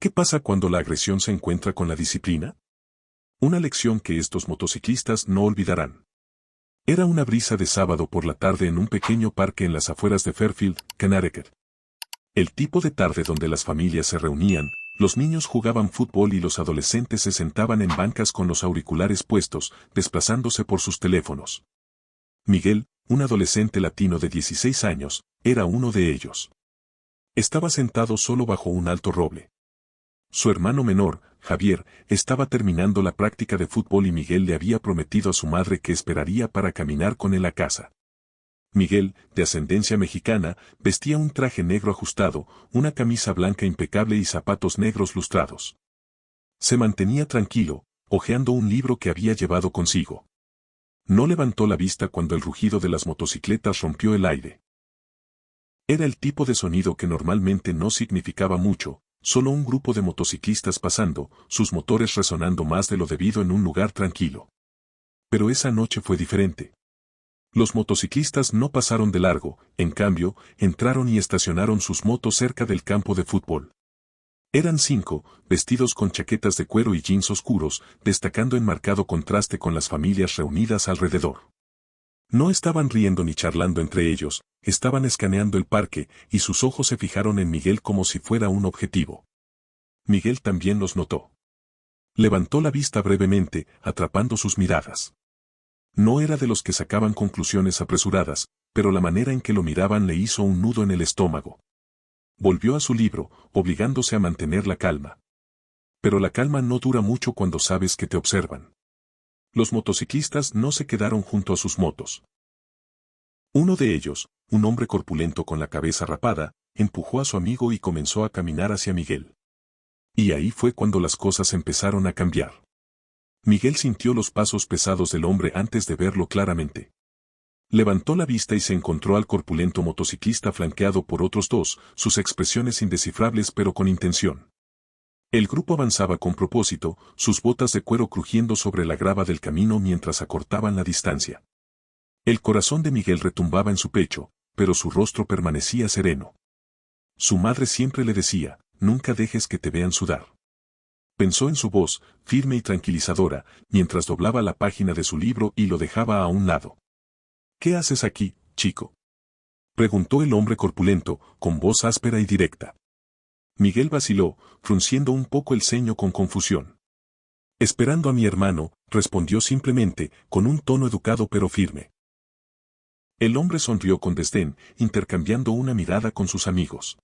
¿Qué pasa cuando la agresión se encuentra con la disciplina? Una lección que estos motociclistas no olvidarán. Era una brisa de sábado por la tarde en un pequeño parque en las afueras de Fairfield, Connecticut. El tipo de tarde donde las familias se reunían, los niños jugaban fútbol y los adolescentes se sentaban en bancas con los auriculares puestos, desplazándose por sus teléfonos. Miguel, un adolescente latino de 16 años, era uno de ellos. Estaba sentado solo bajo un alto roble. Su hermano menor, Javier, estaba terminando la práctica de fútbol y Miguel le había prometido a su madre que esperaría para caminar con él a casa. Miguel, de ascendencia mexicana, vestía un traje negro ajustado, una camisa blanca impecable y zapatos negros lustrados. Se mantenía tranquilo, hojeando un libro que había llevado consigo. No levantó la vista cuando el rugido de las motocicletas rompió el aire. Era el tipo de sonido que normalmente no significaba mucho, solo un grupo de motociclistas pasando, sus motores resonando más de lo debido en un lugar tranquilo. Pero esa noche fue diferente. Los motociclistas no pasaron de largo, en cambio, entraron y estacionaron sus motos cerca del campo de fútbol. Eran 5, vestidos con chaquetas de cuero y jeans oscuros, destacando en marcado contraste con las familias reunidas alrededor. No estaban riendo ni charlando entre ellos, estaban escaneando el parque, y sus ojos se fijaron en Miguel como si fuera un objetivo. Miguel también los notó. Levantó la vista brevemente, atrapando sus miradas. No era de los que sacaban conclusiones apresuradas, pero la manera en que lo miraban le hizo un nudo en el estómago. Volvió a su libro, obligándose a mantener la calma. Pero la calma no dura mucho cuando sabes que te observan. Los motociclistas no se quedaron junto a sus motos. Uno de ellos, un hombre corpulento con la cabeza rapada, empujó a su amigo y comenzó a caminar hacia Miguel. Y ahí fue cuando las cosas empezaron a cambiar. Miguel sintió los pasos pesados del hombre antes de verlo claramente. Levantó la vista y se encontró al corpulento motociclista flanqueado por otros 2, sus expresiones indescifrables pero con intención. El grupo avanzaba con propósito, sus botas de cuero crujiendo sobre la grava del camino mientras acortaban la distancia. El corazón de Miguel retumbaba en su pecho, pero su rostro permanecía sereno. Su madre siempre le decía, nunca dejes que te vean sudar. Pensó en su voz, firme y tranquilizadora, mientras doblaba la página de su libro y lo dejaba a un lado. ¿Qué haces aquí, chico?, preguntó el hombre corpulento, con voz áspera y directa. Miguel vaciló, frunciendo un poco el ceño con confusión. Esperando a mi hermano, respondió simplemente, con un tono educado pero firme. El hombre sonrió con desdén, intercambiando una mirada con sus amigos.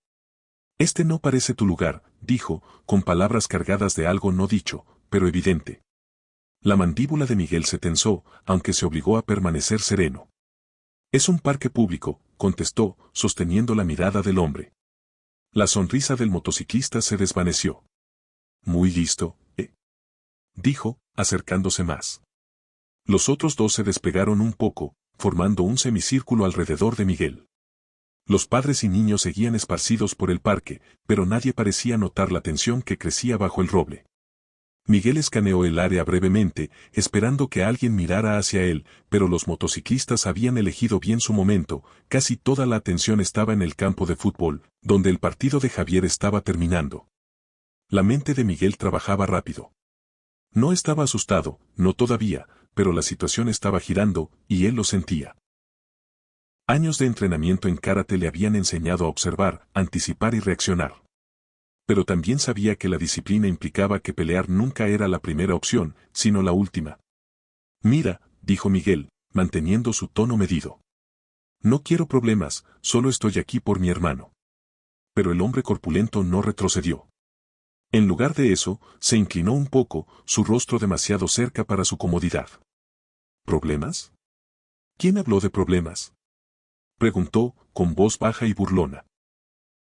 Este no parece tu lugar, dijo, con palabras cargadas de algo no dicho, pero evidente. La mandíbula de Miguel se tensó, aunque se obligó a permanecer sereno. Es un parque público, contestó, sosteniendo la mirada del hombre. La sonrisa del motociclista se desvaneció. Muy listo, dijo, acercándose más. Los otros 2 se despegaron un poco, formando un semicírculo alrededor de Miguel. Los padres y niños seguían esparcidos por el parque, pero nadie parecía notar la tensión que crecía bajo el roble. Miguel escaneó el área brevemente, esperando que alguien mirara hacia él, pero los motociclistas habían elegido bien su momento, casi toda la atención estaba en el campo de fútbol, donde el partido de Javier estaba terminando. La mente de Miguel trabajaba rápido. No estaba asustado, no todavía, pero la situación estaba girando, y él lo sentía. Años de entrenamiento en karate le habían enseñado a observar, anticipar y reaccionar. Pero también sabía que la disciplina implicaba que pelear nunca era la primera opción, sino la última. Mira, dijo Miguel, manteniendo su tono medido. No quiero problemas, solo estoy aquí por mi hermano. Pero el hombre corpulento no retrocedió. En lugar de eso, se inclinó un poco, su rostro demasiado cerca para su comodidad. ¿Problemas? ¿Quién habló de problemas?, preguntó, con voz baja y burlona.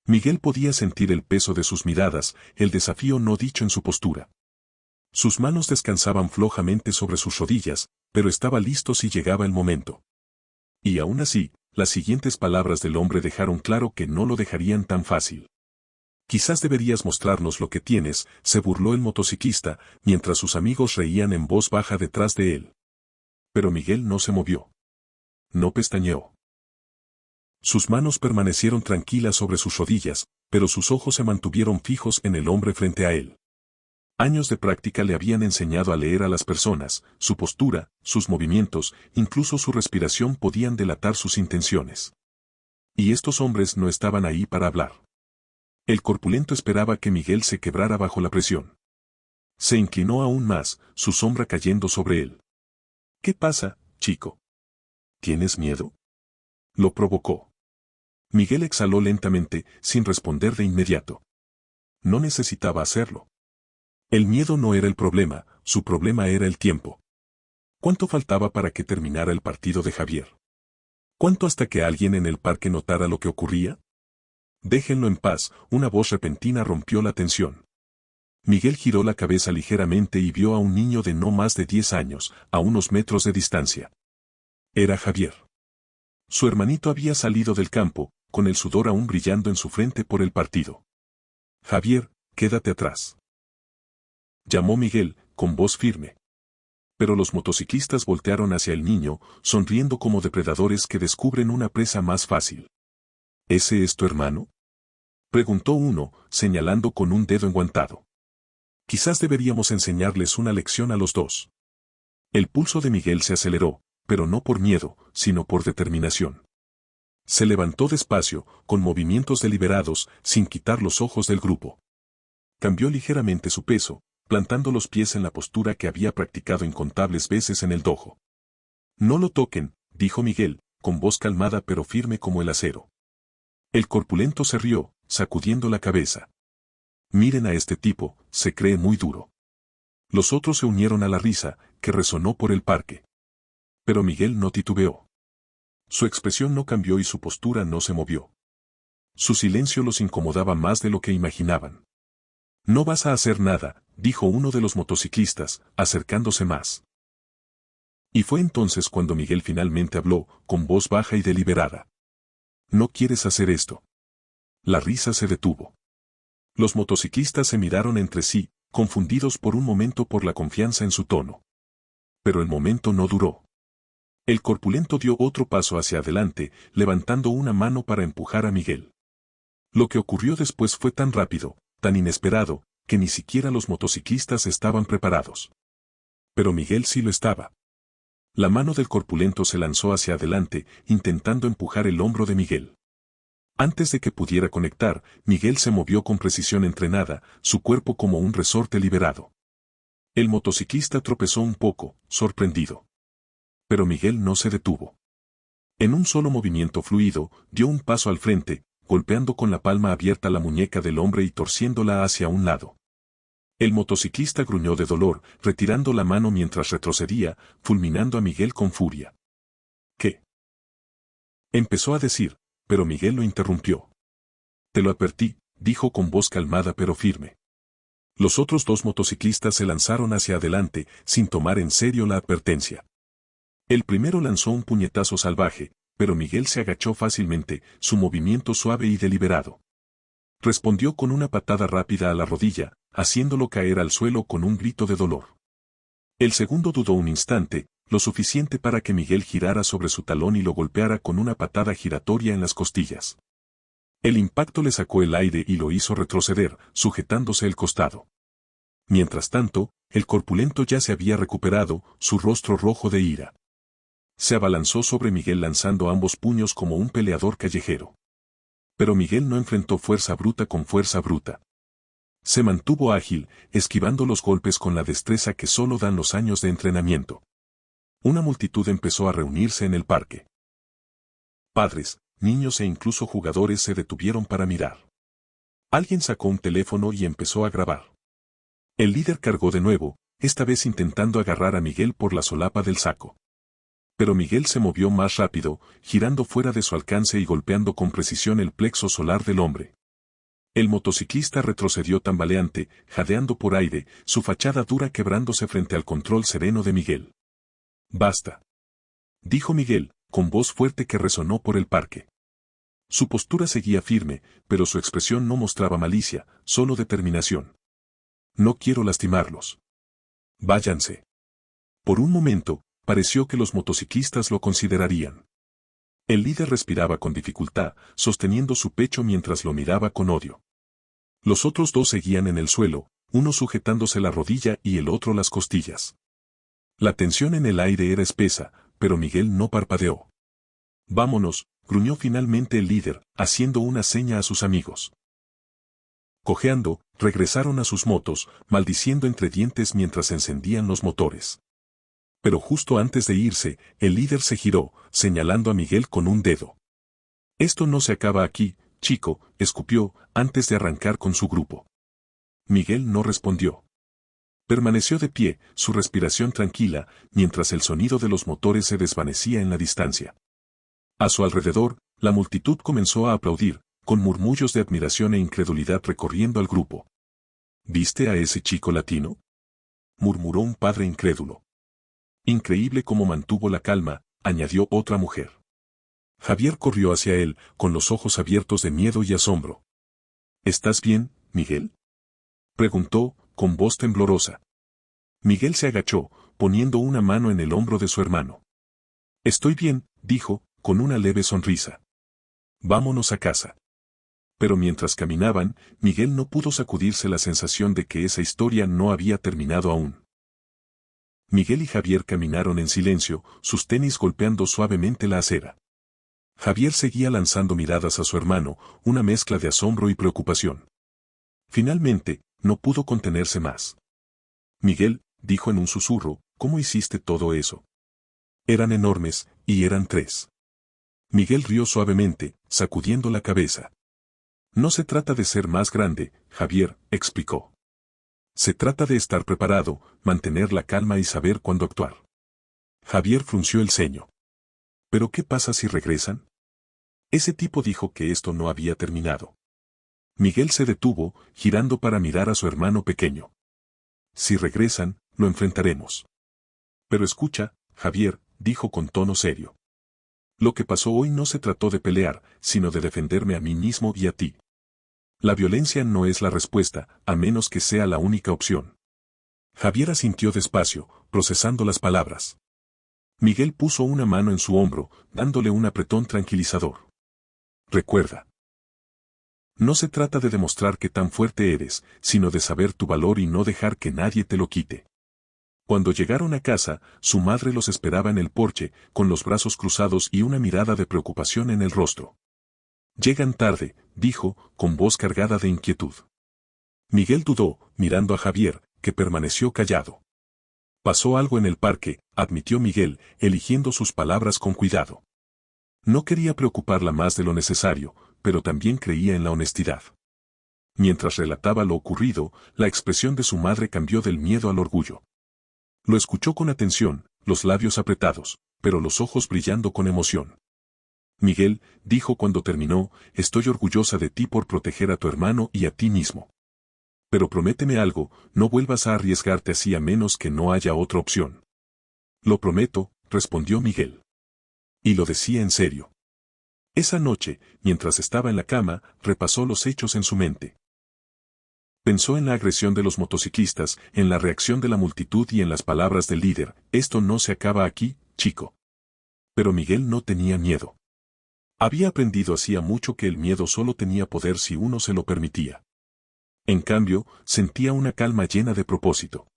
Miguel podía sentir el peso de sus miradas, el desafío no dicho en su postura. Sus manos descansaban flojamente sobre sus rodillas, pero estaba listo si llegaba el momento. Y aún así, las siguientes palabras del hombre dejaron claro que no lo dejarían tan fácil. Quizás deberías mostrarnos lo que tienes, se burló el motociclista, mientras sus amigos reían en voz baja detrás de él. Pero Miguel no se movió. No pestañeó. Sus manos permanecieron tranquilas sobre sus rodillas, pero sus ojos se mantuvieron fijos en el hombre frente a él. Años de práctica le habían enseñado a leer a las personas, su postura, sus movimientos, incluso su respiración podían delatar sus intenciones. Y estos hombres no estaban ahí para hablar. El corpulento esperaba que Miguel se quebrara bajo la presión. Se inclinó aún más, su sombra cayendo sobre él. ¿Qué pasa, chico? ¿Tienes miedo? Lo provocó. Miguel exhaló lentamente, sin responder de inmediato. No necesitaba hacerlo. El miedo no era el problema, su problema era el tiempo. ¿Cuánto faltaba para que terminara el partido de Javier? ¿Cuánto hasta que alguien en el parque notara lo que ocurría? Déjenlo en paz, una voz repentina rompió la tensión. Miguel giró la cabeza ligeramente y vio a un niño de no más de 10 años, a unos metros de distancia. Era Javier. Su hermanito había salido del campo, con el sudor aún brillando en su frente por el partido. Javier, quédate atrás. Llamó Miguel, con voz firme. Pero los motociclistas voltearon hacia el niño, sonriendo como depredadores que descubren una presa más fácil. ¿Ese es tu hermano? Preguntó uno, señalando con un dedo enguantado. Quizás deberíamos enseñarles una lección a los dos. El pulso de Miguel se aceleró, pero no por miedo, sino por determinación. Se levantó despacio, con movimientos deliberados, sin quitar los ojos del grupo. Cambió ligeramente su peso, plantando los pies en la postura que había practicado incontables veces en el dojo. No lo toquen, dijo Miguel, con voz calmada pero firme como el acero. El corpulento se rió, sacudiendo la cabeza. Miren a este tipo, se cree muy duro. Los otros se unieron a la risa, que resonó por el parque. Pero Miguel no titubeó. Su expresión no cambió y su postura no se movió. Su silencio los incomodaba más de lo que imaginaban. No vas a hacer nada, dijo uno de los motociclistas, acercándose más. Y fue entonces cuando Miguel finalmente habló, con voz baja y deliberada. No quieres hacer esto. La risa se detuvo. Los motociclistas se miraron entre sí, confundidos por un momento por la confianza en su tono. Pero el momento no duró. El corpulento dio otro paso hacia adelante, levantando una mano para empujar a Miguel. Lo que ocurrió después fue tan rápido, tan inesperado, que ni siquiera los motociclistas estaban preparados. Pero Miguel sí lo estaba. La mano del corpulento se lanzó hacia adelante, intentando empujar el hombro de Miguel. Antes de que pudiera conectar, Miguel se movió con precisión entrenada, su cuerpo como un resorte liberado. El motociclista tropezó un poco, sorprendido. Pero Miguel no se detuvo. En un solo movimiento fluido, dio un paso al frente, golpeando con la palma abierta la muñeca del hombre y torciéndola hacia un lado. El motociclista gruñó de dolor, retirando la mano mientras retrocedía, fulminando a Miguel con furia. ¿Qué? Empezó a decir, pero Miguel lo interrumpió. Te lo advertí, dijo con voz calmada pero firme. Los otros dos motociclistas se lanzaron hacia adelante, sin tomar en serio la advertencia. El primero lanzó un puñetazo salvaje, pero Miguel se agachó fácilmente, su movimiento suave y deliberado. Respondió con una patada rápida a la rodilla, haciéndolo caer al suelo con un grito de dolor. El segundo dudó un instante, lo suficiente para que Miguel girara sobre su talón y lo golpeara con una patada giratoria en las costillas. El impacto le sacó el aire y lo hizo retroceder, sujetándose el costado. Mientras tanto, el corpulento ya se había recuperado, su rostro rojo de ira. Se abalanzó sobre Miguel lanzando ambos puños como un peleador callejero. Pero Miguel no enfrentó fuerza bruta con fuerza bruta. Se mantuvo ágil, esquivando los golpes con la destreza que solo dan los años de entrenamiento. Una multitud empezó a reunirse en el parque. Padres, niños e incluso jugadores se detuvieron para mirar. Alguien sacó un teléfono y empezó a grabar. El líder cargó de nuevo, esta vez intentando agarrar a Miguel por la solapa del saco. Pero Miguel se movió más rápido, girando fuera de su alcance y golpeando con precisión el plexo solar del hombre. El motociclista retrocedió tambaleante, jadeando por aire, su fachada dura quebrándose frente al control sereno de Miguel. «Basta», dijo Miguel, con voz fuerte que resonó por el parque. Su postura seguía firme, pero su expresión no mostraba malicia, solo determinación. «No quiero lastimarlos. Váyanse». Por un momento, pareció que los motociclistas lo considerarían. El líder respiraba con dificultad, sosteniendo su pecho mientras lo miraba con odio. Los otros dos seguían en el suelo, uno sujetándose la rodilla y el otro las costillas. La tensión en el aire era espesa, pero Miguel no parpadeó. «Vámonos», gruñó finalmente el líder, haciendo una seña a sus amigos. Cojeando, regresaron a sus motos, maldiciendo entre dientes mientras encendían los motores. Pero justo antes de irse, el líder se giró, señalando a Miguel con un dedo. «Esto no se acaba aquí, chico», escupió, antes de arrancar con su grupo. Miguel no respondió. Permaneció de pie, su respiración tranquila, mientras el sonido de los motores se desvanecía en la distancia. A su alrededor, la multitud comenzó a aplaudir, con murmullos de admiración e incredulidad recorriendo al grupo. «¿Viste a ese chico latino?», murmuró un padre incrédulo. «Increíble cómo mantuvo la calma», añadió otra mujer. Javier corrió hacia él, con los ojos abiertos de miedo y asombro. «¿Estás bien, Miguel?», preguntó, con voz temblorosa. Miguel se agachó, poniendo una mano en el hombro de su hermano. «Estoy bien», dijo, con una leve sonrisa. «Vámonos a casa». Pero mientras caminaban, Miguel no pudo sacudirse la sensación de que esa historia no había terminado aún. Miguel y Javier caminaron en silencio, sus tenis golpeando suavemente la acera. Javier seguía lanzando miradas a su hermano, una mezcla de asombro y preocupación. Finalmente, no pudo contenerse más. «Miguel», dijo en un susurro, «¿cómo hiciste todo eso?». «Eran enormes, y eran 3». Miguel rió suavemente, sacudiendo la cabeza. «No se trata de ser más grande», Javier explicó. «Se trata de estar preparado, mantener la calma y saber cuándo actuar». Javier frunció el ceño. «¿Pero qué pasa si regresan?». Ese tipo dijo que esto no había terminado. Miguel se detuvo, girando para mirar a su hermano pequeño. «Si regresan, lo enfrentaremos». «Pero escucha, Javier», dijo con tono serio. «Lo que pasó hoy no se trató de pelear, sino de defenderme a mí mismo y a ti. La violencia no es la respuesta, a menos que sea la única opción». Javier asintió despacio, procesando las palabras. Miguel puso una mano en su hombro, dándole un apretón tranquilizador. «Recuerda. No se trata de demostrar qué tan fuerte eres, sino de saber tu valor y no dejar que nadie te lo quite». Cuando llegaron a casa, su madre los esperaba en el porche, con los brazos cruzados y una mirada de preocupación en el rostro. «Llegan tarde», dijo, con voz cargada de inquietud. Miguel dudó, mirando a Javier, que permaneció callado. «Pasó algo en el parque», admitió Miguel, eligiendo sus palabras con cuidado. No quería preocuparla más de lo necesario, pero también creía en la honestidad. Mientras relataba lo ocurrido, la expresión de su madre cambió del miedo al orgullo. Lo escuchó con atención, los labios apretados, pero los ojos brillando con emoción. «Miguel», dijo cuando terminó, «estoy orgullosa de ti por proteger a tu hermano y a ti mismo. Pero prométeme algo, no vuelvas a arriesgarte así a menos que no haya otra opción». «Lo prometo», respondió Miguel. Y lo decía en serio. Esa noche, mientras estaba en la cama, repasó los hechos en su mente. Pensó en la agresión de los motociclistas, en la reacción de la multitud y en las palabras del líder: «Esto no se acaba aquí, chico». Pero Miguel no tenía miedo. Había aprendido hacía mucho que el miedo solo tenía poder si uno se lo permitía. En cambio, sentía una calma llena de propósito.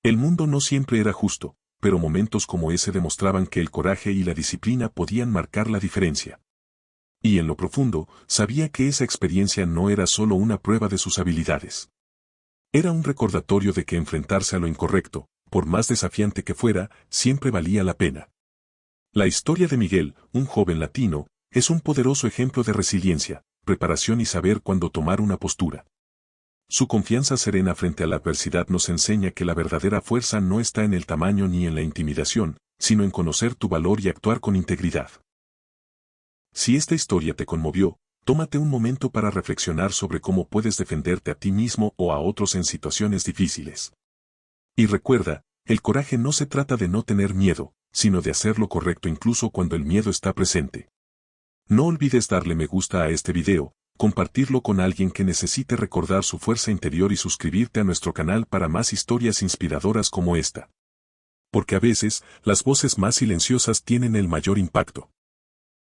El mundo no siempre era justo, pero momentos como ese demostraban que el coraje y la disciplina podían marcar la diferencia. Y en lo profundo, sabía que esa experiencia no era solo una prueba de sus habilidades. Era un recordatorio de que enfrentarse a lo incorrecto, por más desafiante que fuera, siempre valía la pena. La historia de Miguel, un joven latino, es un poderoso ejemplo de resiliencia, preparación y saber cuándo tomar una postura. Su confianza serena frente a la adversidad nos enseña que la verdadera fuerza no está en el tamaño ni en la intimidación, sino en conocer tu valor y actuar con integridad. Si esta historia te conmovió, tómate un momento para reflexionar sobre cómo puedes defenderte a ti mismo o a otros en situaciones difíciles. Y recuerda, el coraje no se trata de no tener miedo, sino de hacer lo correcto incluso cuando el miedo está presente. No olvides darle me gusta a este video, compartirlo con alguien que necesite recordar su fuerza interior y suscribirte a nuestro canal para más historias inspiradoras como esta. Porque a veces, las voces más silenciosas tienen el mayor impacto.